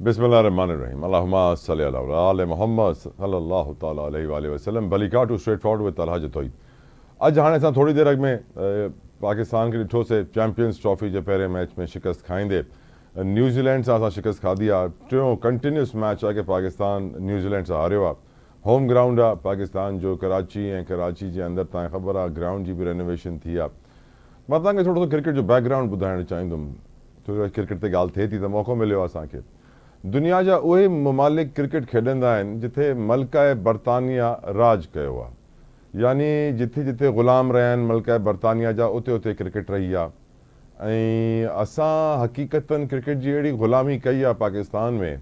Bismillahirrahmanirrahim. Allahumma salli ala ali Muhammad sallallahu ta'ala alayhi wa alihi wa sallam. Balika to straightforward with Alhaji Toy. आज हाणे असां थोड़ी देर अॻु में पाकिस्तान खे ॾिठो से चैंपियंस ट्रॉफी जे पहिरें मैच में शिकस्त खाईंदे न्यूज़ीलैंड सां असां शिकस्त खाधी आहे। टियों कंटिन्यूस मैच आहे कि पाकिस्तान न्यूज़ीलैंड सां हारियो आहे। होम ग्राउंड आहे पाकिस्तान जो कराची, ऐं कराची जे अंदरि तव्हांखे ख़बर आहे ग्राउंड जी बि रेनोवेशन थी आहे। मां तव्हांखे थोरो सो क्रिकेट जो बैकग्राउंड ॿुधाइणु चाहींदुमि। छो क्रिकेट ते ॻाल्हि थिए थी त मौक़ो मिलियो आहे असांखे। दुनिया जा उहे ममालिक क्रिकेट खेॾंदा आहिनि जिथे मल्का बरतानिया राज कयो आहे, यानी जिथे जिथे ग़ुलाम रहिया आहिनि मल्का बरतानिया जा, उते उते क्रिकेट रही आहे। ऐं असां हक़ीक़तन क्रिकेट जी अहिड़ी ग़ुलामी कई आहे पाकिस्तान में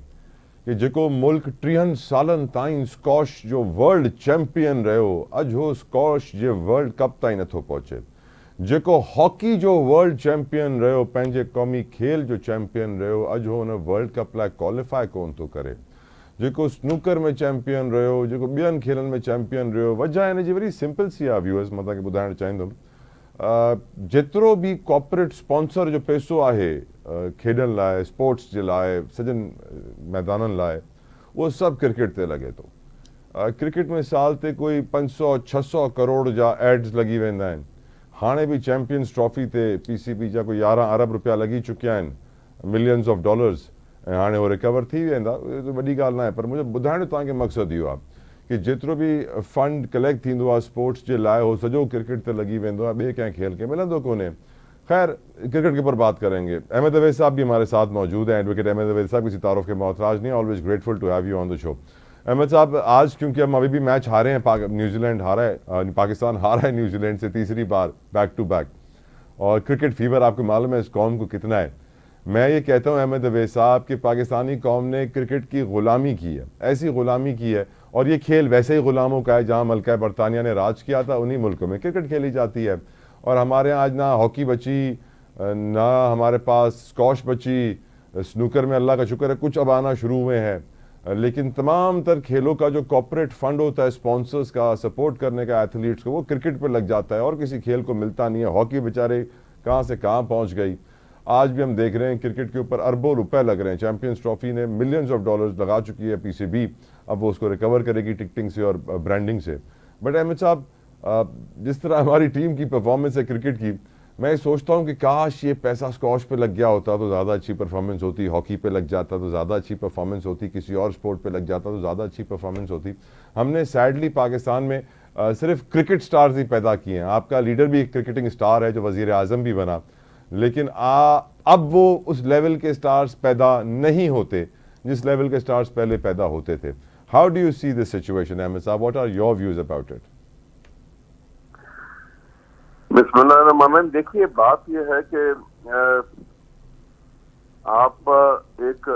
कि जेको मुल्क 30 सालनि ताईं स्कॉश जो वर्ल्ड चैंपियन रहियो, अॼु हो स्कॉश जे वर्ल्ड कप ताईं नथो पहुचे। जेको हॉकी जो वर्ल्ड चैंपियन रहियो, पंहिंजे क़ौमी खेल जो चैंपियन रहियो, अॼु हो हुन वर्ल्ड कप लाइ क्वालिफाई कोन थो करे। जेको स्नूकर में चैंपियन रहियो, जेको ॿियनि खेलनि में चैंपियन रहियो, वजह हिन जी वरी सिंपल सी आहे। व्यूअर्स, मां तव्हांखे ॿुधाइणु चाहींदुमि, जेतिरो बि कॉर्पोरेट स्पॉन्सर जो पैसो आहे खेॾण लाइ, स्पोर्ट्स जे लाइ, सॼनि मैदाननि लाइ, उहो सभु क्रिकेट ते लॻे थो। क्रिकेट में साल ते कोई 500-600 करोड़ जा एड्स लॻी वेंदा आहिनि। हाणे बि चैंपियंस ट्रॉफी ते PCB जा कोई 11 अरब रुपया लॻी चुकिया आहिनि, मिलियंस ऑफ डॉलर्स, ऐं हाणे उहो रिकवर थी वेंदा। वॾी ॻाल्हि न आहे, पर मुंहिंजो ॿुधाइण जो तव्हांखे मक़सदु इहो आहे कि जेतिरो बि फंड कलेक्ट थींदो आहे स्पोर्ट्स जे लाइ, उहो सॼो क्रिकेट ते लॻी वेंदो आहे, ॿिए कंहिं खेल खे मिलंदो कोन्हे। खैर, क्रिकेट के ऊपर बात करेंगे। अहमद अवैध साहब भी हमारे साथ मौजूद हैं। एडवोकेट अहमद अवैध साहब, किसी तारुफ के मोहताज नहीं, always grateful to have you on the show. Ahmed साहब, आज क्योंकि हम अभी भी मैच हारे हैं, न्यूजीलैंड हारा है, पाकिस्तान हारा है न्यूजीलैंड से तीसरी बार बैक टू बैक, और क्रिकेट फीवर आपको मालूम है इस कौम को कितना है। मैं ये कहता हूँ अहमद अवैध साहब कि पाकिस्तानी कौम ने क्रिकेट की ग़ुलामी की है, ऐसी ग़ुलामी की है, और ये खेल वैसे ही ग़ुलामों का है जहाँ मल्का बरतानिया ने राज किया था, उन्हीं मुल्कों में क्रिकेट खेली जाती है। और हमारे यहाँ आज ना हॉकी बची, ना हमारे पास स्कॉश बची, स्नूकर में अल्लाह का शुक्र है कुछ अब आना शुरू हुए हैं, लेकिन तमाम तर खेलों का जो कॉर्पोरेट फंड होता है स्पॉन्सर्स का, सपोर्ट करने का एथलीट्स को, वो क्रिकेट पर लग जाता है और किसी खेल को मिलता नहीं है। हॉकी बेचारे कहाँ से कहाँ पहुँच गई। आज भी हम देख रहे हैं क्रिकेट के ऊपर अरबों रुपए लग रहे हैं। चैंपियंस ट्रॉफी ने मिलियंस ऑफ डॉलर्स लगा चुकी है PCB, अब वो उसको रिकवर करेगी टिकटिंग से और ब्रांडिंग से। बट अहमद साहब, जिस तरह हमारी टीम की परफॉर्मेंस है क्रिकेट की, मैं सोचता हूँ कि काश ये पैसा स्कॉश पे लग गया होता तो ज़्यादा अच्छी परफॉर्मेंस होती, हॉकी पे लग जाता तो ज़्यादा अच्छी परफॉर्मेंस होती, किसी और स्पोर्ट पे लग जाता तो ज़्यादा अच्छी परफॉर्मेंस होती। हमने सैडली पाकिस्तान में सिर्फ क्रिकेट स्टार्स ही पैदा किए हैं। आपका लीडर भी एक क्रिकेटिंग स्टार है जो वज़ीर आज़म भी बना, लेकिन अब वो उस लेवल के स्टार्स पैदा नहीं होते जिस लेवल के स्टार्स पहले पैदा होते थे। How do you see this situation Ahmad साहब? What are your views about it? बिस्मिल्लाहिर्रहमानिर्रहीम। देखिए, बात यह है कि आप एक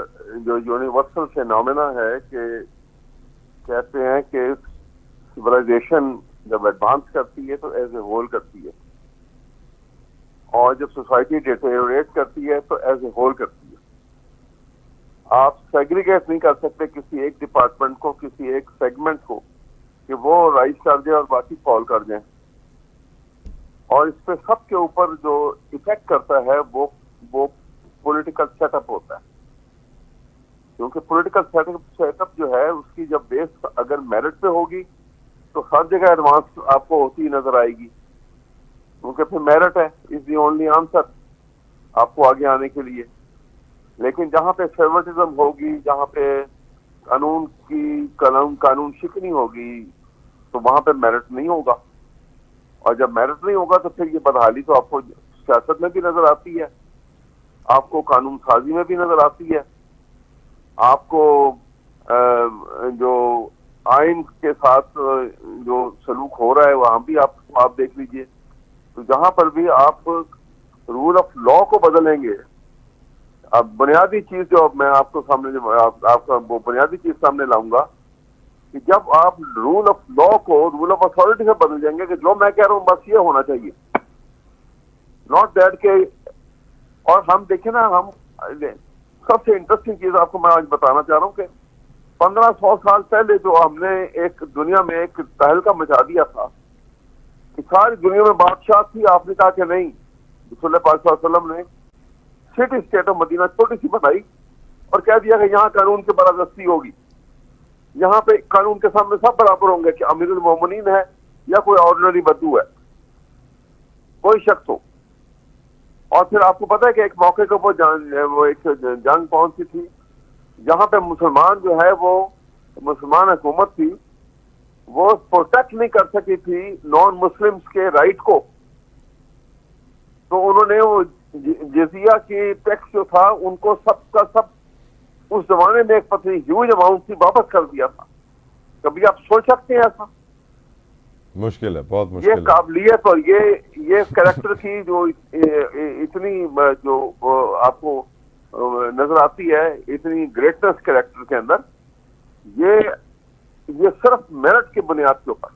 जो यूनिवर्सल फिनोमेना है कि कहते हैं कि सिविलाइजेशन जब एडवांस करती है तो एज ए होल करती है, और जब सोसाइटी डिटेरियोरेट करती है तो एज ए होल करती है। आप सेग्रीगेट नहीं कर सकते किसी एक डिपार्टमेंट को, किसी एक सेगमेंट को, कि वो राइज कर जाए और बाकी फॉल कर जाए। और इस पे सबके ऊपर जो इफेक्ट करता है वो पॉलिटिकल सेटअप होता है, क्योंकि पॉलिटिकल सेटअप जो है उसकी जब बेस अगर मेरिट पे होगी तो हर जगह एडवांस आपको होती नजर आएगी, क्योंकि फिर मेरिट है इज द ओनली आंसर आपको आगे आने के लिए। लेकिन जहाँ पे फेवरेटिज्म होगी, जहाँ पे कानून शिकनी होगी, तो वहां पे मेरिट नहीं होगा, और जब मेरिट नहीं होगा तो फिर ये बदहाली तो आपको सियासत में भी नजर आती है, आपको कानून साजी में भी नजर आती है, आपको जो आइन के साथ जो सलूक हो रहा है वहां भी आप देख लीजिए। तो जहां पर भी आप रूल ऑफ लॉ को बदलेंगे, अब बुनियादी चीज जो मैं आपको सामने आपका वो बुनियादी चीज सामने लाऊंगा कि जब आप रूल ऑफ लॉ को रूल ऑफ अथॉरिटी से बदल जाएंगे कि जो मैं कह रहा हूं बस ये होना चाहिए, नॉट दैट के। और हम देखें ना, हम सबसे इंटरेस्टिंग चीज आपको मैं आज बताना चाह रहा हूं कि 1500 साल पहले जो हमने एक दुनिया में एक तहलका मचा दिया था कि सारी दुनिया में बादशाह थी, आपने कहा कि नहीं, रसूल पाक सल्लल्लाहु अलैहि वसल्लम ने सिटी स्टेट ऑफ मदीना छोटी सी बनाई और कह दिया कि यहाँ कानून की बरादस्ती होगी, यहाँ पे कानून के सामने सब बराबर होंगे, कि अमीरुल मोमिनीन है या कोई ऑर्डिनरी बद्दू है, कोई शख्स हो। और फिर आपको पता है कि एक मौके को वो एक जंग कौन सी थी जहां पे मुसलमान जो है वो मुसलमान हुकूमत थी वो प्रोटेक्ट नहीं कर सकी थी नॉन मुस्लिम्स के राइट को, तो उन्होंने वो जजिया की टैक्स जो था उनको सबका सब उस जमाने में एक पतली ह्यूज अमाउंट थी वापस कर दिया था। कभी आप सोच सकते हैं ऐसा? मुश्किल है, बहुत मुश्किल ये काबिलियत और ये कैरेक्टर की जो इतनी जो आपको नजर आती है, इतनी ग्रेटनेस कैरेक्टर के अंदर, ये सिर्फ मेरिट की बुनियाद के ऊपर।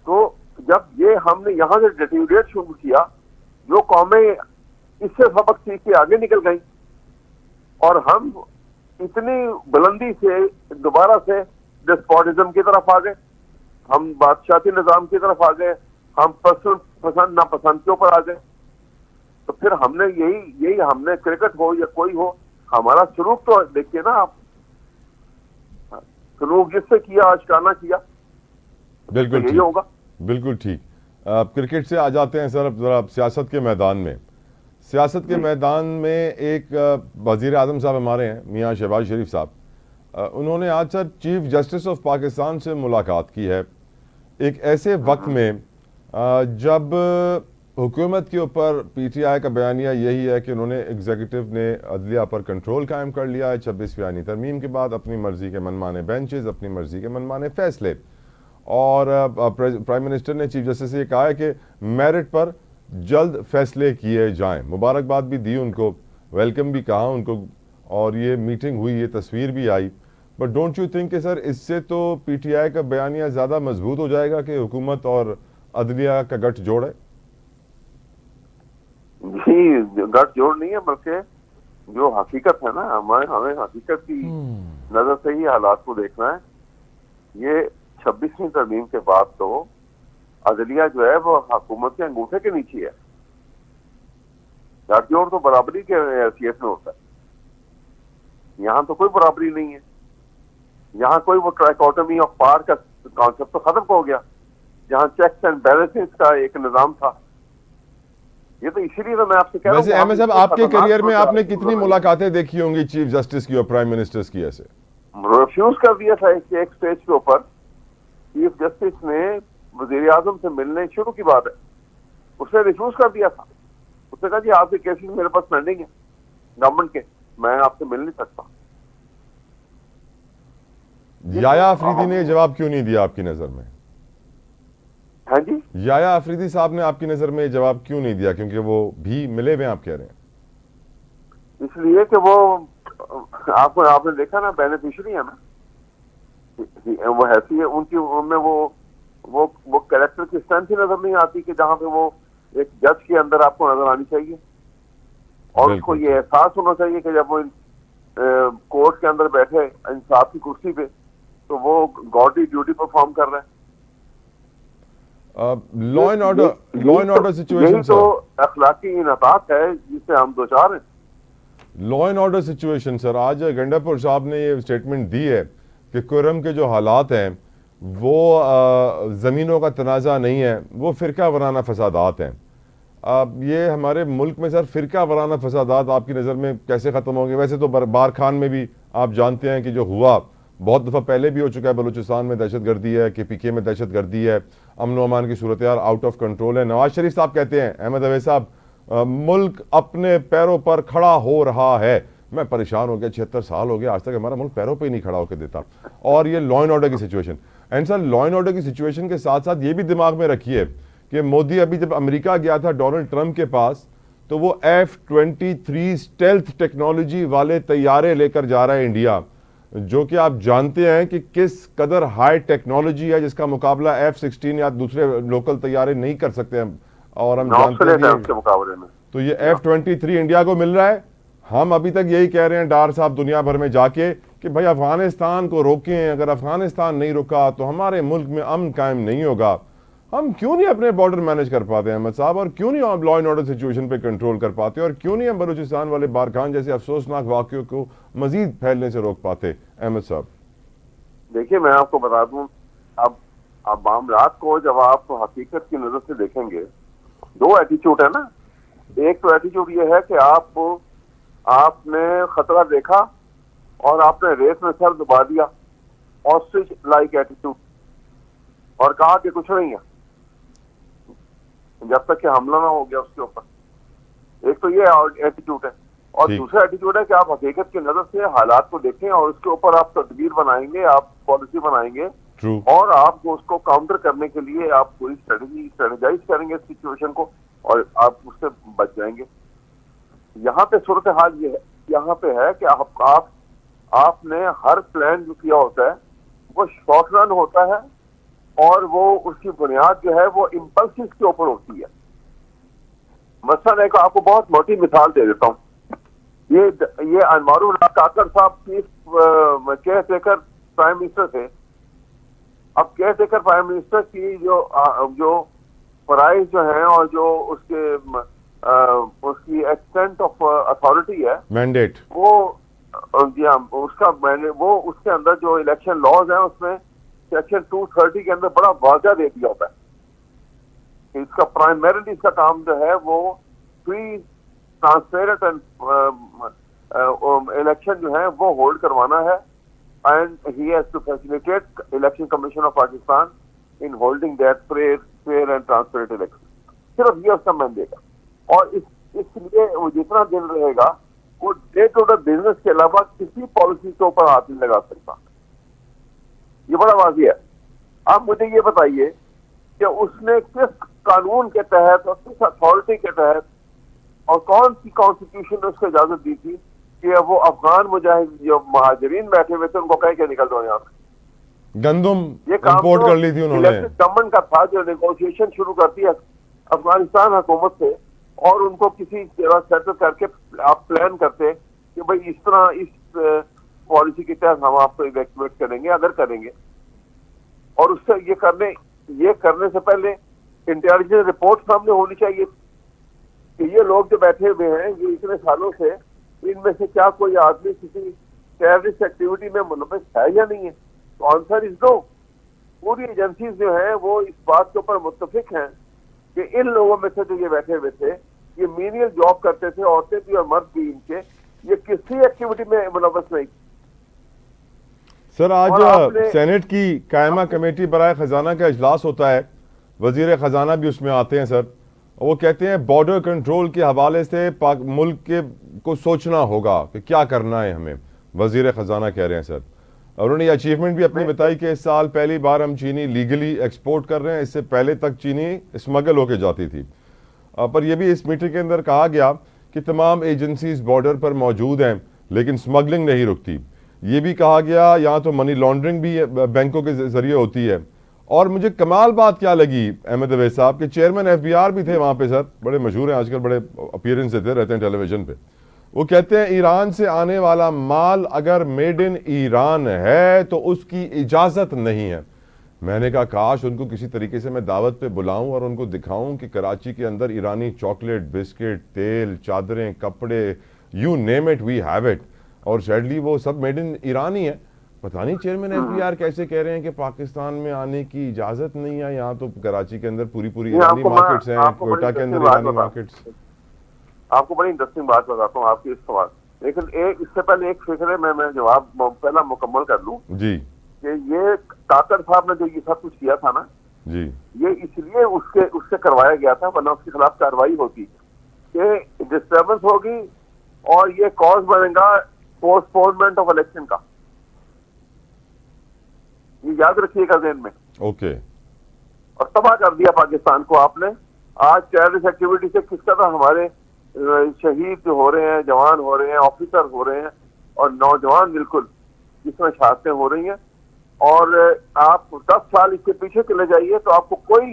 तो जब ये हमने यहाँ से डिटेरियोरेट शुरू किया, जो कौमें इससे सबक सीख के आगे निकल गई और हम इतनी बुलंदी से दोबारा से डिस्पोटिज्म की तरफ आ गए, हम बादशाही निजाम की तरफ आ गए, हम पसंद नापसंद के ऊपर आ गए। तो फिर हमने यही हमने क्रिकेट हो या कोई हो, हमारा सलूक तो देखिए ना आप, सलूक जिससे किया आशकाना किया, बिल्कुल यही होगा। बिल्कुल ठीक। क्रिकेट से आ जाते हैं सर जरा सियासत के मैदान में। सियासत के मैदान में एक वज़ीर आज़म साहब हमारे हैं, मियाँ शहबाज शरीफ साहब, उन्होंने आज sir chief justice of Pakistan से मुलाकात की है एक ऐसे वक्त में जब हुकूमत के ऊपर पीटीआई का बयानिया यही है कि उन्होंने एग्जीक्यूटिव ने अदलिया पर कंट्रोल कायम कर लिया है 26वीं आईनी तरमीम के बाद, अपनी मर्जी के मनमाने बेंचेस, अपनी मर्जी के मनमाने फैसले। और प्राइम मिनिस्टर ने चीफ जस्टिस से कहा है कि मेरिट पर जल्द फैसले किए जाएं। मुबारकबाद भी दी उनको, वेलकम भी कहा उनको, और ये मीटिंग हुई, ये तस्वीर भी आई। बट डोंट यू थिंक कि सर इससे तो पीटीआई का बयानिया ज़्यादा मजबूत हो जाएगा कि हुकूमत और अदलिया का गठ जोड़ है? जी, गठ जोड़ नहीं है, बल्कि जो हकीकत है ना, हमें हकीकत की नजर से ही हालात को देखना है। ये 26वीं तरमीम के बाद तो अदलिया जो है वो हुकूमत के अंगूठे के नीचे है। गठजोड़ तो बराबरी के हैसियत में होता है, यहाँ तो कोई बराबरी नहीं है। यहाँ कोई वो ट्राइकोटमी ऑफ पावर का कॉन्सेप्ट तो खत्म हो गया, जहाँ चेक्स एंड बैलेंसेस का एक निजाम था। ये तो इसीलिए तो मैं आपसे कह रहा हूँ। वैसे अहमद साहब, आपके करियर में आपने कितनी मुलाकातें देखी होंगी चीफ जस्टिस की और प्राइम मिनिस्टर्स की? ऐसे रिफ्यूज कर दिया था एक स्टेज के ऊपर, चीफ जस्टिस ने वजीर आजम से मिलने शुरू की बात है, उसने रिफ्यूज कर दिया था। उसने कहा जी आपके केसेस मेरे पास पेंडिंग है गवर्नमेंट के, मैं आपसे मिल नहीं सकता। याया अफरीदी ने जवाब क्यों नहीं दिया आपकी नजर में? हाँ जी, याया अफरीदी साहब ने आपकी नजर में जवाब क्यों नहीं दिया? क्योंकि वो भी मिले हुए आप कह रहे हैं। इसलिए कि वो आपने देखा ना, बेनिफिशियरी है ना, वो ऐसी है उनकी, उनमें वो कैरेक्टर की स्ट्रेंथ ही नजर नहीं आती कि जहां पे वो एक जज के अंदर आपको नजर आनी चाहिए। और उसको ये एहसास होना चाहिए कि जब वो कोर्ट के अंदर बैठे इंसाफ की कुर्सी पे, तो वो गॉडली ड्यूटी परफॉर्म कर रहे हैं। लॉ एंड ऑर्डर सिचुएशन, यही तो अखलाकी इनतात है जिससे हम दो चार हैं। Law and order situation sir, आज गंडापुर साहब ने ये स्टेटमेंट दी है कि कुर्रम के जो हालात हैं वो ज़मीनों का तनाज़ा नहीं है, वो फ़िरका वराना फसादात हैं। ये हमारे मुल्क में सर फ़िरका वराना फसादात आपकी नज़र में कैसे ख़त्म होंगे? वैसे तो बार खान में भी आप जानते हैं कि जो हुआ बहुत दफ़ा पहले भी हो चुका है, बलूचिस्तान में दहशत गर्दी है, KPK में दहशत गर्दी है, अमन अमान की सूरत यार आउट ऑफ कंट्रोल है। नवाज शरीफ साहब कहते हैं, अहमद अवैस साहब, मुल्क अपने पैरों पर खड़ा हो रहा है। मैं परेशान हो गया, 76 साल हो गया, आज तक हमारा मुल्क पैरों पे ही नहीं खड़ा होकर देता। और ये लॉ एंड ऑर्डर की situation, and sir law and order की सिचुएशन के साथ साथ ये भी दिमाग में रखिए कि मोदी अभी जब अमेरिका गया था डोनाल्ड ट्रंप के पास, तो वो F-23 स्टेल्थ टेक्नोलॉजी वाले तैयारे लेकर जा रहा है इंडिया, जो कि आप जानते हैं कि किस कदर हाई टेक्नोलॉजी है, जिसका मुकाबला F-16 या दूसरे लोकल तैयारे नहीं कर सकते हैं। और हम जानते हैं उसके मुकाबले में तो ये F-23 इंडिया को मिल रहा है। हम अभी तक यही कह रहे हैं डार साहब दुनिया भर में जाके कि भाई अफगानिस्तान को रोकें, अगर अफगानिस्तान नहीं रुका तो हमारे मुल्क में अमन कायम नहीं होगा। हम क्यों नहीं अपने बॉर्डर मैनेज कर पाते अहमद साहब, और क्यों नहीं हम लॉ एंड ऑर्डर सिचुएशन पे कंट्रोल कर पाते, और क्यों नहीं हम बलूचिस्तान वाले बारखान जैसे अफसोसनाक वाक़ियों को मजीद फैलने से रोक पाते अहमद साहब? देखिए मैं आपको बता दूं, अब मामलात को जब आप हकीकत की नजर से देखेंगे, दो एटीट्यूड है ना। एक तो एटीट्यूड ये है कि आपने खतरा देखा और आपने रेस में सर दबा दिया, ऑस्ट्रिच लाइक एटीट्यूड, और कहा कि कुछ नहीं है जब तक कि हमला ना हो गया उसके ऊपर। एक तो ये एटीट्यूड है, और दूसरा एटीट्यूड है कि आप हकीकत की नजर से हालात को देखें और उसके ऊपर आप तदबीर बनाएंगे, आप पॉलिसी बनाएंगे, और आप उसको काउंटर करने के लिए आप पूरी स्ट्रेटेजाइज करेंगे सिचुएशन को, और आप उससे बच जाएंगे। यहाँ पे सूरत हाल ये है, यहाँ पे है कि आपने हर प्लान जो किया होता है वो शॉर्ट रन होता है, और वो उसकी बुनियाद जो है वो इम्पल्सिव के ऊपर होती है। मसलन एक आपको बहुत मोटी मिसाल दे देता हूँ। ये अनवारुल्लाह काकर साहब chief care taker prime minister थे। अब केयर टेकर प्राइम मिनिस्टर की जो प्राइस जो है और जो उसकी एक्सटेंट ऑफ अथॉरिटी है, मैंडेट, वो उसके अंदर जो इलेक्शन लॉज है उसमें सेक्शन 230 के अंदर बड़ा वाज़ा दे दिया होता है। इसका प्राइमरीली इसका काम जो है वो फ्री ट्रांसपेरेंट एंड इलेक्शन जो है वो होल्ड करवाना है, and he has to facilitate election commission of Pakistan in holding that fair and transparent election. सिर्फ ये उसका मैंडेट है, और इसलिए वो जितना दिन रहेगा वो डे टू डे बिजनेस के अलावा किसी पॉलिसी के ऊपर हाथ नहीं लगा सकता। ये बड़ा वाज़ी है। आप मुझे ये बताइए कि उसने किस कानून के तहत और किस अथॉरिटी के तहत और कौन सी कॉन्स्टिट्यूशन ने उसको इजाजत दी थी कि वो अफगान मुजाहिद जो महाजरीन बैठे हुए थे उनको कह के निकल दो यहाँ से। गंदम इंपोर्ट कर ली थी उन्होंने। गवर्नमेंट का था जो नेगोशिएशन शुरू करती है अफगानिस्तान हुकूमत से, और उनको किसी तरह सेटल करके आप प्लान करते कि भाई इस तरह इस पॉलिसी के तहत हम आपको इवैक्यूएट करेंगे अगर करेंगे, और उससे ये करने से पहले इंटेलिजेंस रिपोर्ट सामने होनी चाहिए कि ये लोग जो बैठे हुए हैं ये इतने सालों से, इनमें से क्या कोई आदमी किसी टेररिस्ट एक्टिविटी में मुलविस है या नहीं है। तो आंसर इज नो। पूरी एजेंसीज जो है वो इस बात के ऊपर मुत्तफिक हैं कि इन लोगों में से जो ये बैठे हुए थे, ये मीनियल जॉब करते थे, औरतें भी और मर्द भी इनके, ये किसी एक्टिविटी में मुलविस नहीं। सर आज सेनेट की कायमा कमेटी बराए खजाना का इजलास होता है, वजीर खजाना भी उसमें आते हैं सर, और वो कहते हैं बॉर्डर कंट्रोल के हवाले से मुल्क के को सोचना होगा कि क्या करना है हमें। वजीर खजाना कह रहे हैं सर, और उन्होंने ये अचीवमेंट भी अपनी बताई कि इस साल पहली बार हम चीनी लीगली एक्सपोर्ट कर रहे हैं, इससे पहले तक चीनी स्मगल होके जाती थी। पर यह भी इस मीटिंग के अंदर कहा गया कि तमाम एजेंसीज बॉर्डर पर मौजूद हैं लेकिन स्मगलिंग नहीं रुकती। ये भी कहा गया यहाँ तो मनी लॉन्ड्रिंग भी बैंकों के जरिए होती है। और मुझे कमाल बात क्या लगी अहमद अवैस साहब के चेयरमैन FBR भी थे वहाँ पे सर, बड़े मशहूर हैं आजकल, बड़े अपीयरेंस देते रहते हैं टेलीविजन पे। वो कहते हैं ईरान से आने वाला माल अगर मेड इन ईरान है तो उसकी इजाज़त नहीं है। मैंने कहा काश उनको किसी तरीके से मैं दावत पे बुलाऊं और उनको दिखाऊं कि कराची के अंदर ईरानी चॉकलेट, बिस्किट, तेल, चादरें, कपड़े, you name it we have it, और सैडली वो सब मेड इन ईरान ही है। पता नहीं चेयरमैन FBR कैसे कह रहे हैं कि पाकिस्तान में आने की इजाजत नहीं है। यहाँ तो कराची के अंदर पूरी ईरानी मार्केट्स हैं, कोयटा के अंदर ईरानी मार्केट्स। आपको बड़ी इंटरेस्टिंग बात बताता हूँ आपके इस सवाल, लेकिन इससे पहले एक फिक्र है, मैं जवाब पहला मुकम्मल कर लूँ जी। कि ये काकर साहब ने जो ये सब कुछ किया था ना जी, ये इसलिए उससे करवाया गया था, वरना उसके खिलाफ कार्रवाई होती कि डिस्टर्बेंस होगी और ये कॉज बनेगा पोस्टपोनमेंट ऑफ इलेक्शन का। ये याद रखिएगा ज़हन में। ओके। और तबाह कर दिया पाकिस्तान को आपने। आज टेररिस्ट एक्टिविटी से किस तरह हमारे शहीद हो रहे हैं, जवान हो रहे हैं, ऑफिसर हो रहे हैं, और नौजवान बिल्कुल जिसमें शहादतें हो रही हैं। और आप 10 साल इसके पीछे चले जाइए तो आपको कोई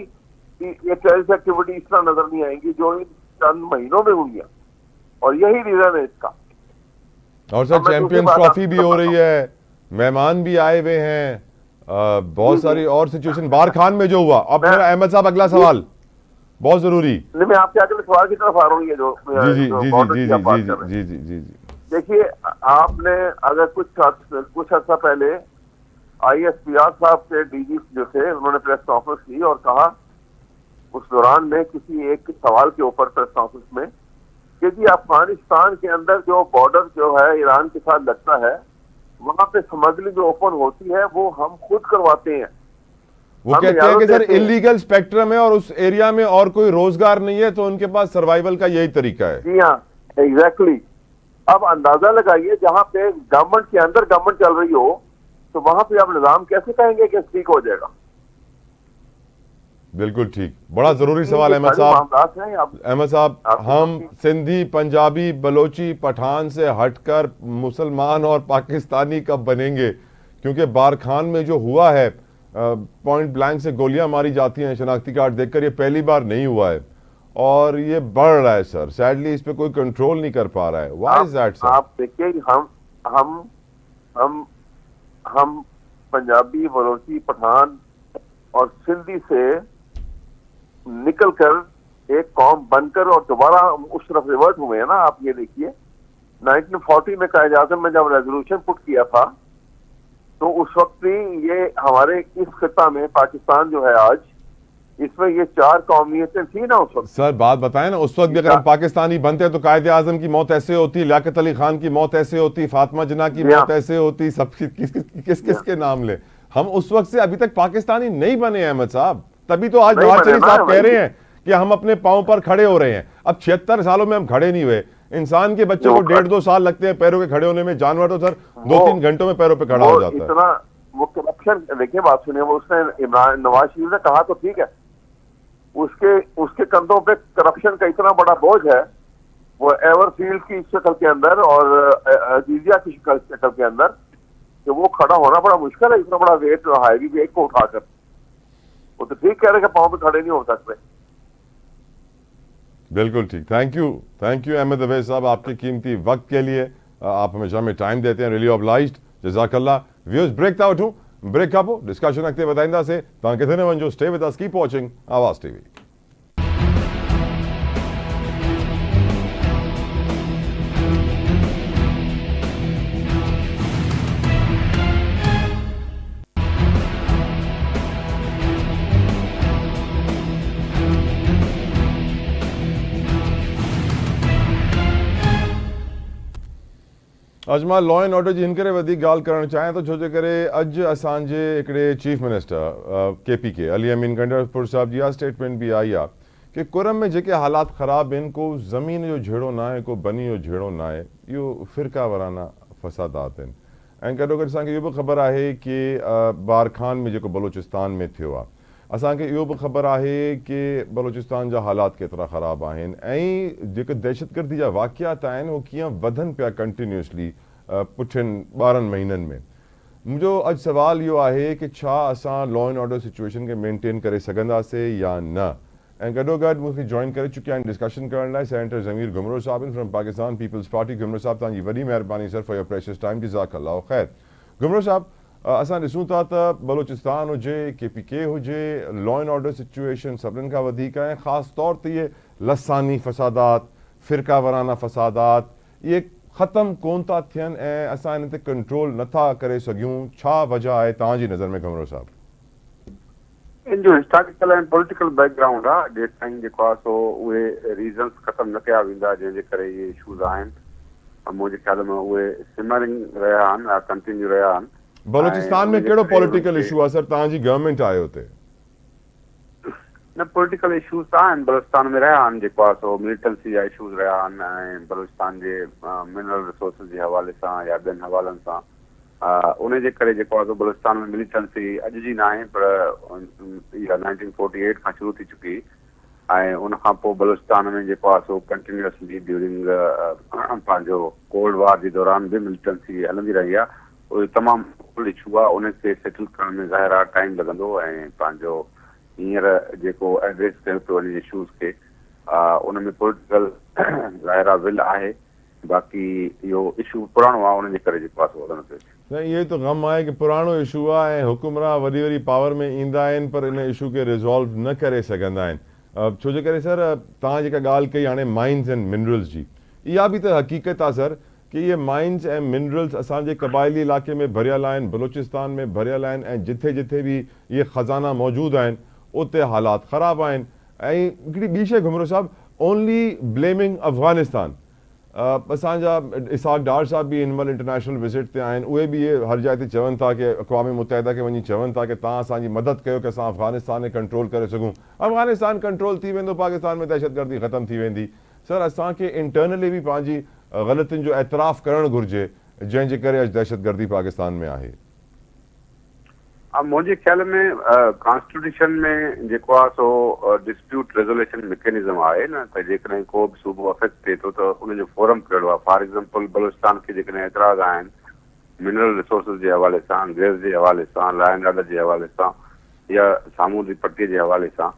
ये टेररिस्ट एक्टिविटी इस तरह नजर नहीं आएंगी जो इन चंद महीनों में हुई है, और यही रीजन है इसका। और सर चैंपियंस ट्रॉफी भी हो रही है, मेहमान भी आए हुए हैं, बहुत सारी और सिचुएशन बार खान में जो हुआ। अब मेरा अहमद साहब अगला सवाल बहुत जरूरी। नहीं, मैं आपके अगले सवाल की तरफ आ रहा हूँ। ये जी जी जो जी बॉर्डर जी की जी आप बात जी कर रहे जी हैं, जी जी जी देखिए, आपने अगर कुछ अर्सा पहले ISPR साहब के DG जो थे, उन्होंने प्रेस कॉन्फ्रेंस की और कहा उस दौरान में किसी एक सवाल के ऊपर प्रेस कॉन्फ्रेंस में कि जी अफगानिस्तान के अंदर जो बॉर्डर जो है ईरान के साथ लगता है, वहां पे स्मगलिंग जो ओपन होती है वो हम खुद करवाते हैं। वो हम कहते हैं कि इजाजत सर देते हैं। इलीगल स्पेक्ट्रम है और उस एरिया में और कोई रोजगार नहीं है, तो उनके पास सर्वाइवल का यही तरीका है। जी हाँ, एग्जैक्टली। अब अंदाजा लगाइए, जहां पे गवर्नमेंट के अंदर गवर्नमेंट चल रही हो, तो वहां पे आप निजाम कैसे कहेंगे कि ठीक हो जाएगा? बिल्कुल ठीक, बड़ा जरूरी ये सवाल अहमद सारे साहब। मामलात हैं। अहमद साहब, हम सिंधी, पंजाबी, बलोची, पठान से हटकर मुसलमान और पाकिस्तानी कब बनेंगे? क्योंकि बारखान में जो हुआ है, पॉइंट ब्लैंक से गोलियां मारी जाती हैं शनाख्ती कार्ड देखकर, ये पहली बार नहीं हुआ है और ये बढ़ रहा है सर। सैडली इस पे कोई कंट्रोल नहीं कर पा रहा है। Why is that sir? आप देखिए, हम पंजाबी, बलोची, पठान और सिंधी से निकलकर एक कौम बनकर और दोबारा उस तरफ रिवर्ट हुए हैं ना। आप ये देखिए, 1940 में कायद आज़म में जब रेजोल्यूशन पुट किया था, तो उस वक्त भी ये हमारे इस खिता में पाकिस्तान जो है आज, इसमें ये 4 कौमियतें थी ना उस वक्त। सर बात बताएं ना, उस वक्त भी अगर हम पाकिस्तानी बनते तो कायदे आजम की मौत ऐसे होती, लियाकत अली खान की मौत ऐसे होती, फातिमा जिन्ना की मौत ऐसे होती, सब किस के नाम ले। हम उस वक्त से अभी तक पाकिस्तानी नहीं बने अहमद साहब, तभी तो आज नवाज शरीफ साहब कह रहे हैं कि हम अपने पांव पर खड़े हो रहे हैं। अब 76 सालों में हम खड़े नहीं हुए। इंसान के बच्चे को 1.5-2 साल लगते हैं पैरों के खड़े होने में, जानवर तो सर 2-3 घंटों में पैरों पे खड़ा हो जाता है। इतना वो करप्शन, देखिए बात सुनिए, वो उसने नवाज शरीफ ने कहा तो ठीक है, उसके कंधों पे करप्शन का इतना बड़ा बोझ है, वो एवरफील्ड की शक्ल के अंदर और अजीजिया की शक्ल के अंदर, कि वो खड़ा होना बड़ा मुश्किल है। इतना बड़ा वेट रहा है वेट को उठाकर। वो तो ठीक कह रहे कि पांव पे खड़े नहीं हो सकते। बिल्कुल ठीक। थैंक यू अहमद अवैस साहब, आपके कीमती वक्त के लिए। आप हमेशा में टाइम देते हैं, रियली ऑब्लाइज्ड, जज़ाकल्लाह। व्यूअर्स, ब्रेक था वठूं, ब्रेक खां पोइ डिस्कशन अॻिते वधाईंदासीं। तव्हां किथे न वञो, stay with us, keep watching आवाज़ TV। अॼु मां लॉ एंड ऑर्डर जी हिन करे वधीक ॻाल्हि करणु चाहियां थो, छो जे करे अॼु असांजे हिकिड़े चीफ मिनिस्टर KPK अली अमीन गंडापुर साहब जी स्टेटमेंट भी आई आहे कि कुरम में जेके हालात ख़राब आहिनि, को ज़मीन जो झेड़ो ना आहे, को बनी जो झेड़ो ना आहे, इहो फ़िरका वाराना फ़सादात आहिनि। ऐं गॾो गॾु असांखे इहो बि ख़बर आहे कि बारखान में जेको बलूचिस्तान में थियो आहे, असांखे इहो बि ख़बर आहे कि बलूचिस्तान जा हालात केतिरा ख़राब आहिनि ऐं जेके दहशतगर्दी जा वाक़ियात आहिनि उहे कीअं वधनि पिया कंटिन्यूअसली पुठियनि 12 महीननि में। मुंहिंजो अॼु सुवाल इहो आहे कि छा असां लॉ एंड ऑर्डर सिचुएशन खे मेंटेन करे सघंदासीं या न। ऐं गॾो गॾु मूंखे जॉइन करे चुकिया आहिनि डिस्कशन करण लाइ सेनेटर ज़मीर घुमरो साहब आहिनि फ्रॉम पाकिस्तान पीपल्स पार्टी। घुमरो साहब, तव्हांजी वॾी महिरबानी sir for your precious time, जज़ाकल्लाह ख़ैर। घुमरो साहब, असां ॾिसूं था त बलूचिस्तान हुजे, KPK हुजे, लॉ एंड ऑर्डर सिचुएशन सभिनीनि खां वधीक ऐं ख़ासि तौर ते इहे लसानी फ़सादात, फ़िरका वाराना फ़सादात, इहे ख़तमु कोन था थियनि ऐं असां हिन ते कंट्रोल नथा करे सघूं। छा वजह आहे तव्हांजी नज़र में घुमरो साहब? इन जो हिस्टोरिकल एंड पॉलिटिकल बैकग्राउंड आहे, जेसि ताईं जेको आहे सो उहे रीज़न्स ख़तमु न कया वेंदा जंहिंजे करे इहे इशूज़ आहिनि। मुंहिंजे ख्याल में उहे सिमरिंग रहिया आहिनि या कंटिन्यू रहिया आहिनि। बलूचिस्तान में कहिड़ो पॉलिटिकल इशू आहे सर? तव्हांजी गवर्नमेंट आहे हुते? न, पॉलिटिकल इशूज़ त आहिनि, बलूचिस्तान में रहिया आहिनि। जेको आहे सो मिलिटेंसी जा इशूज़ रहिया आहिनि ऐं बलूचिस्तान जे मिनरल रिसोर्सिस जे हवाले सां या ॿियनि हवालनि सां उन जे करे जेको आहे सो बलूचिस्तान में मिलिटेंसी अॼु जी न आहे, पर इहा 1948 खां शुरू थी चुकी ऐं उनखां पोइ बलूचिस्तान में जेको आहे सो कंटिन्यूअसली ड्यूरिंग पंहिंजो कोल्ड वार जे दौरान बि मिलिटेंसी हलंदी रही आहे। उहे तमामु इशू आहे, उनखे सेटल करण में ज़ाहिर आहे टाइम लॻंदो ऐं पंहिंजो हींअर जेको एड्रेस कयो पियो वञे इशूज़ खे, उन में पॉलिटिकल ज़ाहिर आहे विल आहे। बाक़ी इहो इशू पुराणो आहे, उन जे करे जेको आहे सो वधंदो पियो। न ये तो गम आहे कि पुराणो इशू आहे ऐं हुकुमरान वरी वरी पावर में ईंदा आहिनि पर इन इशू खे रिज़ॉल्व न करे सघंदा आहिनि। छो जे करे सर तव्हां जेका ॻाल्हि कई हाणे माइंस एंड मिनरल्स जी, इहा बि त हक़ीक़त आहे सर कि इहे माइंस ऐं मिनरल्स असांजे क़बाइली इलाइक़े में भरियल आहिनि, बलूचिस्तान में भरियल आहिनि ऐं जिथे जिथे बि इहे ख़ज़ाना मौजूदु आहिनि उते हालात ख़राबु आहिनि। ऐं हिकिड़ी ॿी शइ घुमरो साहब, ओनली ब्लेमिंग अफ़गानिस्तान। असांजा इसाक डार साहब भी इन महिल इंटरनेशनल विज़िट ते आहिनि, उहे बि इहे हर जाइ ते चवनि था कि अक़वाम मुतहिदा खे वञी चवनि था कि तव्हां असांजी मदद कयो कि असां अफ़गानिस्तान खे कंट्रोल करे सघूं। अफ़गानिस्तान कंट्रोल थी वेंदो, पाकिस्तान में दहशतगर्दी ख़तमु थी वेंदी। सर असांखे इंटरनली बि पंहिंजी ग़लतियुनि जो एतिराफ़ करणु घुरिजे जंहिंजे करे अॼु दहशतगर्दी पाकिस्तान में आहे। मुझे ख्याल में कॉन्स्टिट्यूशन में जेको आहे सो डिस्प्यूट रेजोल्यूशन मैकेनिज्म आहे न, त जेकॾहिं को बि सूबो अफेक्ट थिए थो त उनजो फोरम कहिड़ो आहे। फॉर एग्जाम्पल बलूचिस्तान खे जेकॾहिं एतिराज़ आहिनि मिनरल रिसोर्सिस जे हवाले सां, गैस जे हवाले सां, लॉ एंड ऑर्डर जे हवाले सां या सामूंडी पट्टीअ जे हवाले सां,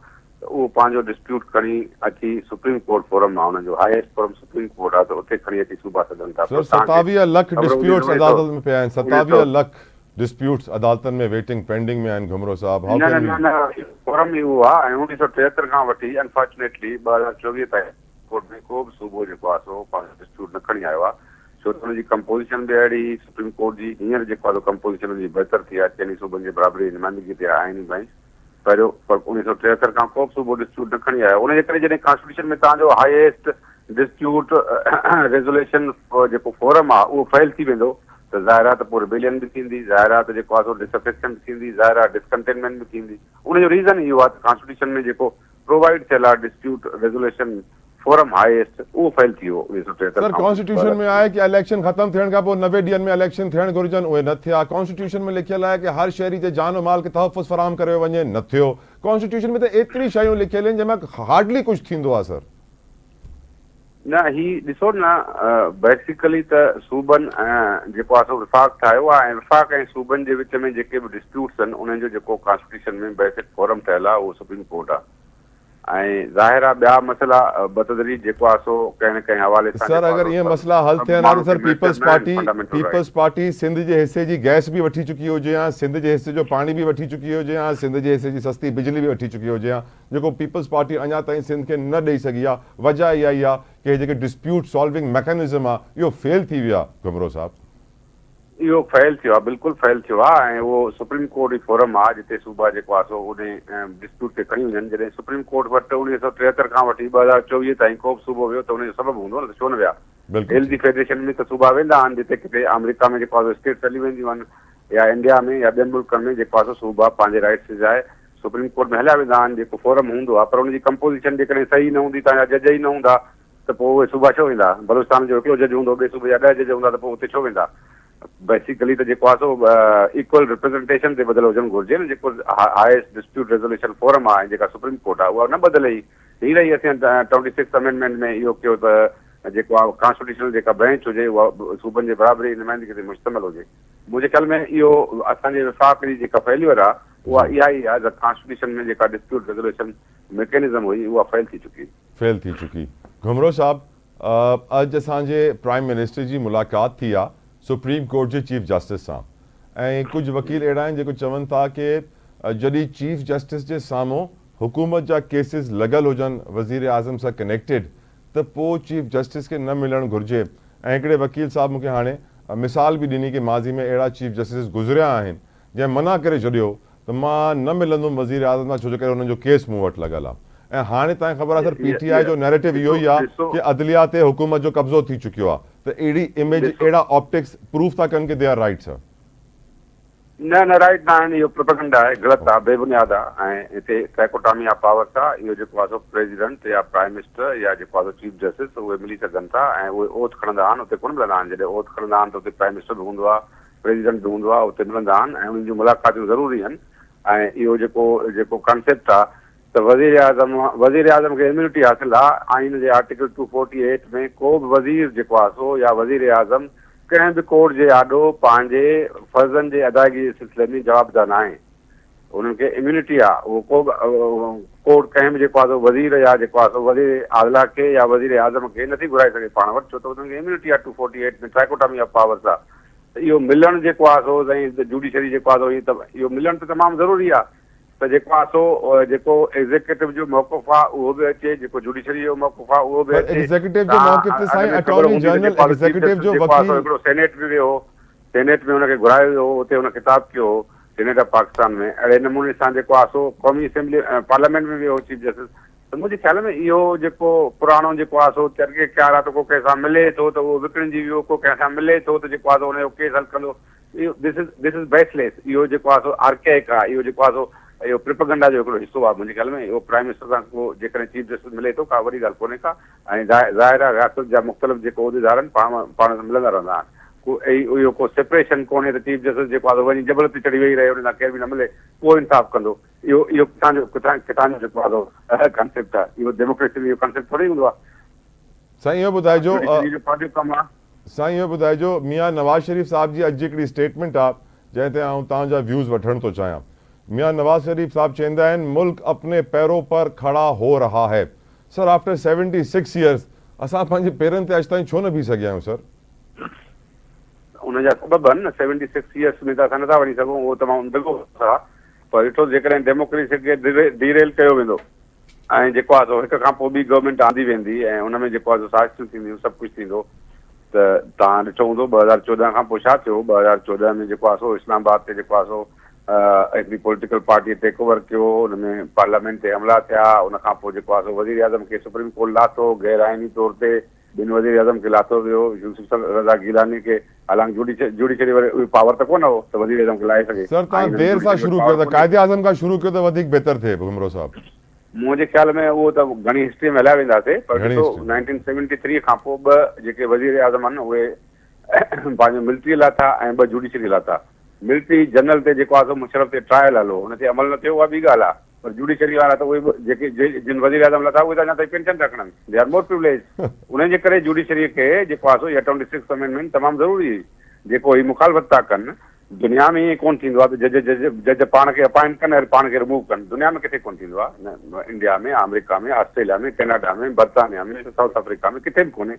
त उहो पंहिंजो डिस्प्यूट खणी अची सुप्रीम कोर्ट फोरम आहे, उनजो हाईएस्ट फोरम सुप्रीम कोर्ट आहे, त उते खणी अची सूबा सघनि था। 27 लख डिस्प्यूट्स अदालत में पिया आहिनि, 27 लख डिस्प्यूट्स अदालतनि में वेटिंग पेंडिंग में आहिनि घुमरो साहब। न फोरम ई उहो आहे ऐं 1973 खां वठी अनफॉर्चुनेटली 2024 ताईं कोर्ट में को बि सूबो जेको आहे सो पंहिंजो डिस्प्यूट न खणी आयो आहे, छो त हुनजी कंपोज़िशन बि अहिड़ी सुप्रीम कोर्ट जी हींअर जेको आहे कंपोज़िशन हुनजी बहितर थी आहे, चइनी सूबनि जे बराबरी नुमाइंदगी ते आहिनि बेंच। पहिरियों पर 1973 खां को बि सूबो डिस्प्यूट न खणी आयो। उनजे करे जॾहिं कॉन्स्टिट्यूशन में तव्हांजो हाईएस्ट डिस्प्यूट रेजोल्यूशन जेको फोरम आहे उहो फेल थी वेंदो त ज़ाहिर आहे त पोइ रिबेलियन बि थींदी, ज़ाहिर आहे त जेको आहे सो डिसअफेक्शन बि थींदी, ज़ाहिर आहे डिसकंटेनमेंट बि थींदी। उनजो रीज़न इहो आहे त कॉन्स्टिट्यूशन में जेको प्रोवाइड थियल आहे डिस्प्यूट रेजोल्यूशन फोरम हाईएस्ट उहो फेल थी वियो 1973। सर कॉन्स्टिट्यूशन में आहे कि इलेक्शन ख़त्म थियण खां पोइ 90 ॾींहनि में इलेक्शन थियण घुरिजनि, उहे न थिया। कॉन्स्टिट्यूशन में लिखियल आहे कि हर शहरी जे जान माल खे तहफ़ुज़ फराहम कयो वञे, न थियो। कॉन्स्टिट्यूशन में त एतिरी शयूं लिखियल आहिनि जंहिंमें हार्डली कुझु थींदो आहे सर। न ही ॾिसो न, बेसिकली त सूबनि जेको आहे सो विफ़ाक़ ठाहियो आहे ऐं विफ़ाक़ ऐं सूबनि जे विच में जेके बि डिस्प्यूट्स आहिनि उन्हनि जो जेको कॉन्स्टिट्यूशन में बेसिक फोरम ठहियल आहे उहो सुप्रीम कोर्ट आहे। ऐं ज़ाहिर आहे ॿिया मसइला बतदरीज जेको आहे सो कंहिं न कंहिं हवाले सां सर अगर ये मसला हल थियनि हा त सर पीपल्स पार्टी सिंध जे हिसे जी गैस भी वठी चुकी हुजे हा, सिंध जे हिसे जो पानी भी वठी चुकी हुजे हा, सिंध जे हिसे जी सस्ती बिजली भी वठी चुकी हुजे हा, जेको पीपल्स पार्टी अञा ताईं सिंध खे न ॾेई सघी आहे। वजह इहा ई आहे कि जेके डिस्प्यूट सॉल्विंग मैकेनिज़म आहे इहो फेल थी वियो आहे घुमरो साहब। इहो फेल थियो आहे, बिल्कुलु फेल थियो आहे ऐं उहो सुप्रीम कोर्ट जी फोरम आहे जिते सूबा जेको आहे सो उन डिस्प्यूट खे खणी वञनि। जॾहिं सुप्रीम कोर्ट वटि 1973 खां वठी 2024 ताईं को बि सूबो वियो त उनजो सबबु हूंदो न, त छो न विया। हेल्दी फेडरेशन में त सूबा वेंदा आहिनि जिते किथे अमेरिका में जेको आहे स्टेट्स हली वेंदियूं आहिनि या इंडिया में या ॿियनि मुल्कनि में जेको आहे सो सूबा पंहिंजे राइट्स जे लाइ सुप्रीम कोर्ट में हलिया वेंदा आहिनि, जेको फोरम हूंदो आहे। पर उनजी कंपोज़िशन जेकॾहिं सही न हूंदी तव्हांजा जज ई न हूंदा त पोइ उहे सूबा छो वेंदा। बलूचिस्तान जो हिकिड़ो जज हूंदो, ॿिए सूबे जा 10 जज हूंदा त पोइ उते छो वेंदा। बेसिकली त जेको आहे सो इक्वल रिप्रेज़ेंटेशन ते बदिल हुजणु घुरिजे न। जेको हाईएस्ट डिस्प्यूट रेजोल्यूशन फोरम आहे जेका सुप्रीम कोर्ट आहे उहा न बदिले ई रही। असां 26 अमेंडमेंट में इहो कयो त जेको आहे कॉन्स्टिट्यूशनल जेका बेंच हुजे उहा सूबनि जे बराबरी नुमाइंदगी ते मुश्तमिल हुजे। मुंहिंजे ख्याल में इहो असांजे विफ़ाक़ जी जेका फेल्यूअर आहे उहा इहा ई आहे त कॉन्स्टिट्यूशन में जेका डिस्प्यूट रेजोल्यूशन मैकेनिज़म हुई उहा फेल थी चुकी। घुमरो साहब अॼु असांजे प्राइम मिनिस्टर जी मुलाक़ात थी आहे सुप्रीम कोर्ट जे चीफ जस्टिस सां, ऐं कुझु वकील अहिड़ा आहिनि जेको चवनि था कि जॾहिं चीफ जस्टिस जे साम्हूं हुकूमत जा केसिस लॻल हुजनि वज़ीर आज़म सां कनेक्टेड त पोइ चीफ जस्टिस खे न मिलणु घुरिजे। ऐं हिकिड़े वकील साहब मूंखे हाणे मिसाल बि ॾिनी कि माज़ी में अहिड़ा चीफ जस्टिस गुज़रिया आहिनि जंहिं मना करे छॾियो त मां न मिलंदुमि वज़ीर आज़म सां, छो जो करे हुननि जो केस मूं वटि लॻल आहे। ऐं हाणे तव्हांखे ख़बर आहे सर PTI जो नैरेटिव इहो ई आहे कि अदलिया ते हुकूमत जो कब्ज़ो थी चुकियो आहे, त अहिड़ी इमेज अहिड़ा ऑप्टिक्स प्रूफ था कनि कि दे आर राइट सर। न राइट न आहिनि, इहो प्रोपेगेंडा आहे, ग़लति आहे, बेबुनियाद आहे। ऐं हिते डायकोटॉमी ऑफ पावर्स आहे। इहो जेको आहे सो प्रेसिडेंट या प्राइम मिनिस्टर या जेको आहे सो चीफ जस्टिस उहे मिली सघनि था ऐं उहे ओथ खणंदा आहिनि, उते कोन मिलंदा आहिनि। जॾहिं ओथ खणंदा आहिनि त उते प्राइम मिनिस्टर बि हूंदो आहे, प्रेसिडेंट बि हूंदो आहे, उते मिलंदा आहिनि ऐं उन्हनि जूं मुलाक़ातूं ज़रूरी आहिनि। ऐं इहो जेको कॉन्सेप्ट आहे त वज़ीर आज़म खे इम्यूनिटी हासिल आहे। आइन जे आर्टिकल 248 में को बि वज़ीर जेको आहे सो या वज़ीर आज़म कंहिं बि कोर्ट जे आॾो पंहिंजे फर्ज़नि जे अदायगी जे सिलसिले में जवाबदार न आहे, उन्हनि खे इम्यूनिटी आहे। उहो को बि कोर्ट कंहिं बि जेको आहे सो वज़ीर या जेको आहे सो वज़ीर आज़ला खे या वज़ीर आज़म खे नथी घुराए सघे पाण वटि, छो त हुननि खे इम्यूनिटी आहे 248 में, ट्राइकोटॉमी ऑफ पावर्स आहे। त इहो मिलणु जेको आहे सो साईं जुडिशरी जेको आहे सो इहो मिलणु त तमामु ज़रूरी आहे त जेको आहे सो जेको एग्जीक्यूटिव जो मौक़िफ़ आहे उहो बि अचे, जेको जुडिशरी जो मौक़िफ़ आहे उहो बि अचे। एग्जीक्यूटिव जो मौक़िफ़ ते साईं अटॉर्नी जनरल एग्जीक्यूटिव जो वकील हिकिड़ो सेनेट में वियो, सेनेट में हुनखे घुरायो वियो, उते हुन ख़िताब कयो सेनेट ऑफ पाकिस्तान में। अहिड़े नमूने सां जेको आहे सो क़ौमी असेंबली पार्लियामेंट में वियो चीफ जस्टिस। त मुंहिंजे ख़्याल में इहो जेको पुराणो जेको आहे सो चरके ख्याल आहे त को कंहिंसां मिले थो त उहो विकिणिजी वियो, को कंहिंसां मिले थो त जेको आहे सो हुनजो केस हल कंदो। इहो दिस इज़ बेसलेस। इहो जेको आहे सो आर्केक आहे, इहो जेको आहे सो इहो प्रिपगंडा जो हिकिड़ो हिसो आहे मुंहिंजे ख़्याल में। इहो प्राइम मिनिस्टर सां को जेकॾहिं चीफ जस्टिस मिले थो का वॾी ॻाल्हि कोन्हे का, ऐं ज़ाहिर आहे रियासत जा मुख़्तलिफ़ जेको उहिदेदार आहिनि पाण सां मिलंदा रहंदा आहिनि। इहो को सेपरेशन कोन्हे त चीफ जस्टिस जेको आहे वञी जबल ते चढ़ी वेही रहे, हुन सां केर बि न मिले पोइ इंसाफ़ कंदो। इहो किथां जो जेको आहे कॉन्सेप्ट आहे, इहो डेमोक्रेसी में इहो कॉन्सेप्ट थोरी हूंदो आहे। साईं इहो ॿुधाइजो कमु आहे साईं इहो ॿुधाइजो मियां नवाज़ शरीफ़ साहब जी अॼु हिकिड़ी स्टेटमेंट आहे जंहिं ते आउं तव्हांजा व्यूज़ वठण थो चाहियां। मियां नवाज़ शरीफ़ साहब चवंदा आहिनि मुल्क अपने पैरों पर खड़ा हो रहा है। सर आफ्टर 76 ईयर्स असां पंहिंजे पेरनि ते अॼु ताईं छो न बीह सघिया आहियूं सर? उनजा सबब आहिनि न। 76 ईयर्स में त असां नथा वञी सघूं, उहो तमामु डिघो आहे। पर ॾिठो जेकॾहिं डेमोक्रेसी खे डीरेल कयो वेंदो ऐं जेको आहे सो हिक खां पोइ ॿी गवर्नमेंट आंदी वेंदी ऐं हुन में जेको आहे सो साज़िशूं थींदियूं, सभु कुझु थींदो, त तव्हां ॾिठो हूंदो 2014 खां पोइ छा थियो। 2014 में जेको आहे सो इस्लामाबाद ते जेको आहे सो हिकिड़ी पॉलिटिकल पार्टीअ टेक ओवर कयो, हुन में पार्लियामेंट ते हमला थिया। उन खां पोइ जेको आहे सो वज़ीर आज़म खे सुप्रीम कोर्ट लाथो, गैर आइनी तौर ते ॿिनि वज़ीर आज़म खे लाथो वियो। यूसुफ रज़ा गिलानी खे हालांकि जुडिशरी वरी उहो पावर त कोन हो त वज़ीर आज़म खे लाहे सघे। सर तव्हां देर सां शुरू कयो त कायदे आज़म खां शुरू कयो त वधीक बहितर थिए घुमरो साहब। मुंहिंजे ख़्याल में उहो त घणी हिस्ट्री में हलिया वेंदासीं, पर ॾिसो 1973 खां पोइ ॿ जेके वज़ीर आज़म आहिनि उहे पंहिंजो मिलिट्री लाथा ऐं ॿ जुडिशरी लाथा। मिलिट्री जनरल ते जेको आहे सो मुशरफ ते ट्रायल हलो, हुन ते अमल न थियो, उहा ॿी ॻाल्हि आहे। पर जुडिशरी वारा त उहे जेके जिन वज़ीर आज़म लाथा उहे त अञा ताईं पेंशन था खणनि, दे आर मोर प्रिविलेज। उनजे करे जुडिशरी खे जेको आहे सो 26 अमेंडमेंट तमामु ज़रूरी हुई। जेको ही मुखालफ़त था कनि, दुनिया में ईअं कोन थींदो आहे त जज पाण खे अपॉइंट कनि ऐं पाण खे रिमूव कनि। दुनिया में किथे कोन थींदो आहे, इंडिया में, अमेरिका में, ऑस्ट्रेलिया में, कनाडा में, बर्तानिया में, साउथ अफ्रीका में, किथे बि कोन्हे।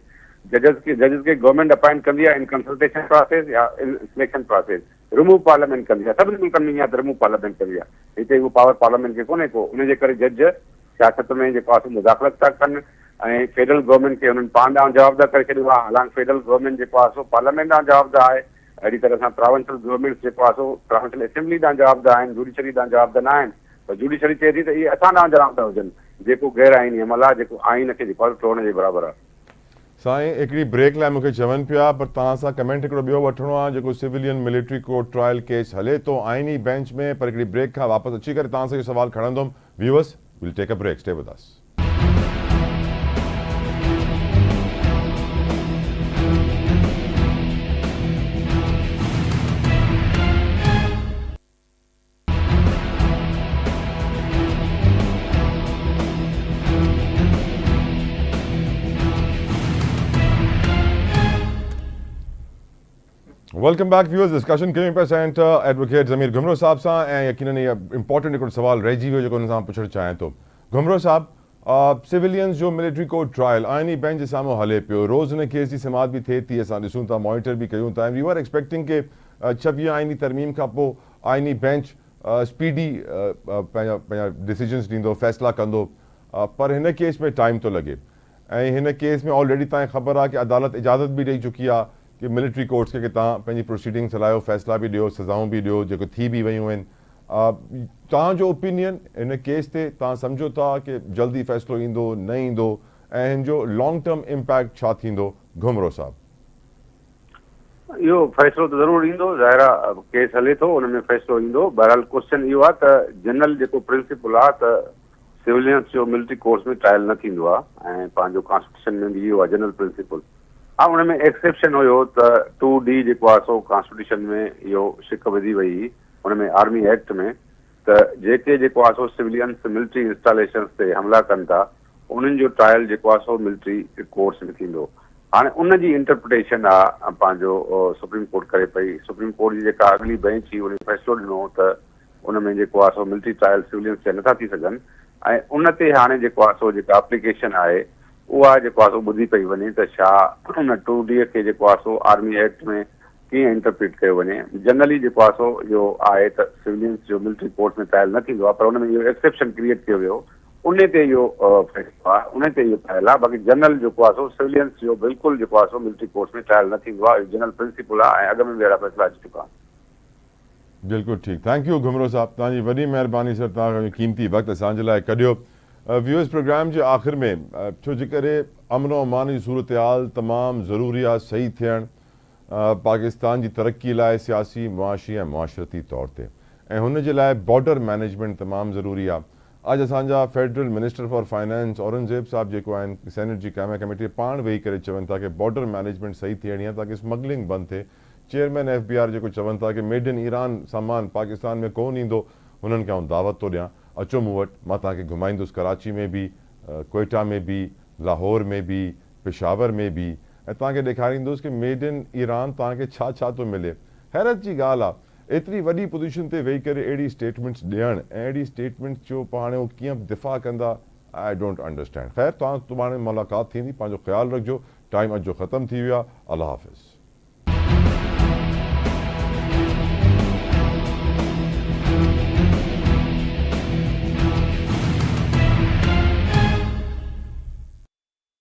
जजिस खे गवर्नमेंट अपॉइंट कंदी आहे इन कंसल्टेशन प्रोसेस या in selection process. Remove parliament कंदी आहे, सभिनी मुल्कनि में ईअं आहे त रिमूव पार्लियामेंट कंदी आहे। हिते उहो पावर पार्लियामेंट खे कोन्हे को। उनजे करे जज सियासत में जेको आहे मुदाख़लत था कनि ऐं फेडरल गवर्नमेंट खे हुननि पाण ॾांहुं जवाबदार करे छॾियो आहे। हालांकि फेडरल गवर्नमेंट जेको आहे सो पार्लियामेंट ॾांहुं जवाबदार आहे। अहिड़ी तरह सां प्रोविंशियल गवर्नमेंट जेको आहे सो प्रोविंशियल असेंबली ॾांहुं जवाबदार आहिनि, जुडिशरी ॾांहुं जवाबदार न आहिनि। पर जुडिशरी चए थी त इहे असां ॾांहुं जवाबदार हुजनि, जेको गैर आइनी अमल आहे, जेको आइन खे जेको आहे टोड़ण जे बराबरि आहे। साईं हिकिड़ी ब्रेक लाइ मूंखे चवनि पिया, पर तव्हां सां कमेंट हिकिड़ो ॿियो वठिणो आहे। जेको civilian military court trial case हले थो आइनी बेंच में, पर हिकिड़ी ब्रेक खां वापसि अची करे तव्हां सां इहो सवाल खणंदुमि। Viewers will take a break, stay with us. Welcome back viewers. Discussion कयूं पिया सेंट एडवोकेट ज़मीर घुमरो साहब सां ऐं यकीनन इहा इंपॉर्टेंट हिकिड़ो सुवाल रहिजी वियो जेको हुन सां पुछणु चाहियां थो। घुमरो साहब, सिविलियंस जो मिलिट्री कोर्ट ट्रायल आइनी बेंच जे साम्हूं हले पियो, रोज़ हुन केस जी समाअत बि थिए थी, असां ॾिसूं था, मॉनिटर बि कयूं था। वी आर एक्सपेक्टिंग के 26 आइनी तरमीम खां पोइ आइनी बेंच स्पीडी पंहिंजा डिसीजन्स ॾींदो, फ़ैसिला कंदो, पर हिन केस में टाइम थो लॻे। ऐं हिन केस में ऑलरेडी तव्हांखे ख़बर आहे कि अदालत इजाज़त बि ॾेई चुकी आहे कि मिलिट्री कोर्ट्स खे कि तव्हां पंहिंजी प्रोसीडिंग्स हलायो, फ़ैसिला बि ॾियो, सज़ाऊं बि ॾियो, जेको थी बि वियूं आहिनि। तव्हांजो ओपिनियन हिन केस ते, तव्हां सम्झो था कि जल्दी फ़ैसिलो ईंदो, न ईंदो, ऐं हिन जो लॉन्ग टर्म इम्पैक्ट छा थींदो? घुमरो साहब, इहो फ़ैसिलो त ज़रूरु ईंदो, ज़ाहिर आहे केस हले थो, हुन में फ़ैसिलो ईंदो। बहरहाल क्वेश्चन इहो आहे त जनरल जेको प्रिंसिपल आहे त सिविलियंस जो मिलिट्री कोर्ट्स में ट्रायल न थींदो आहे, ऐं पंहिंजो कॉन्स्टिट्यूशन में बि इहो आहे जनरल प्रिंसिपल। हा, हुन में एक्सेप्शन हुयो त 2D जेको आहे सो कॉन्स्टिट्यूशन में इहो शिक विधी वई, हुन में आर्मी एक्ट में, त जेके जेको आहे सो सिविलियंस मिलिट्री इंस्टॉलेशंस ते हमला कनि था उन्हनि जो ट्रायल जेको आहे सो मिलिट्री कोर्ट्स में थींदो। हाणे उन जी इंटरप्रिटेशन आहे पंहिंजो सुप्रीम कोर्ट करे पई। सुप्रीम कोर्ट जी जेका अॻिली बेंच हुई उन फ़ैसिलो ॾिनो त उन में जेको आहे सो मिलिट्री ट्रायल सिविलियंस ते नथा थी सघनि, ऐं उन ते हाणे जेको आहे सो जेका एप्लीकेशन आहे उहा जेको आहे सो ॿुधी पई वञे त छा उन 2D खे जेको आहे सो आर्मी एक्ट में कीअं इंटरप्रेट कयो वञे। जनरली जेको आहे सो इहो आहे त सिविलियंस जो मिलिट्री कोर्स में ट्रायल न थींदो आहे, पर हुन में इहो एक्सेप्शन क्रिएट कयो वियो, उन ते इहो फ़ैसिलो आहे, उन ते इहो ट्रायल आहे। बाक़ी जनरल जेको आहे सो सिविलियंस जो बिल्कुलु जेको आहे सो मिलिट्री कोर्स में ट्रायल न थींदो आहे, जनरल प्रिंसिपल आहे, ऐं अॻ में बि अहिड़ा फ़ैसिला अची चुका आहिनि। बिल्कुलु ठीकु, थैंक यू घुमरो साहब, तव्हांजी वॾी महिरबानी सर, तव्हां क़ीमती वक़्तु असांजे लाइ कढियो। व्यूअर्स, प्रोग्राम जे आख़िर में छो जे करे अमन और अमान जी सूरत हाल तमामु ज़रूरी आहे सही थियणु पाकिस्तान जी तरक्की लाइ सियासी, मुआशी ऐं मुआशरती तौर ते, ऐं हुन जे लाइ बॉर्डर मैनेजमेंट तमामु ज़रूरी आहे। अॼु असांजा federal minister for finance Aurangzeb साहब जेको आहिनि सेनेट जी काइमा कमेटी पाण वेही करे चवनि था कि बॉर्डर मैनेजमेंट सही थियणी आहे ताकि स्मगलिंग बंदि थिए। चेयरमैन FBR जेको चवनि था कि मेड इन ईरान सामान पाकिस्तान में कोन ईंदो, हुननि खे आउं दावत थो ॾियां, अचो मूं वटि, मां तव्हांखे घुमाईंदुसि कराची में बि, कोयटा में बि, लाहौर में बि, पेशावर में बि, ऐं तव्हांखे ॾेखारींदुसि कि मेड इन ईरान तव्हांखे छा छा थो मिले। हैरत जी ॻाल्हि आहे, एतिरी वॾी पोजीशन ते वेही करे अहिड़ी स्टेटमेंट्स ॾियणु ऐं अहिड़ी स्टेटमेंट्स जो पाण हू कीअं दिफ़ा कंदा, आई डोंट अंडरस्टैंड। ख़ैर, तव्हां सुभाणे मुलाक़ात थींदी, पंहिंजो ख़्यालु रखिजो। टाइम अॼु जो ख़तमु थी वियो आहे। अल्लाह हाफ़िज़।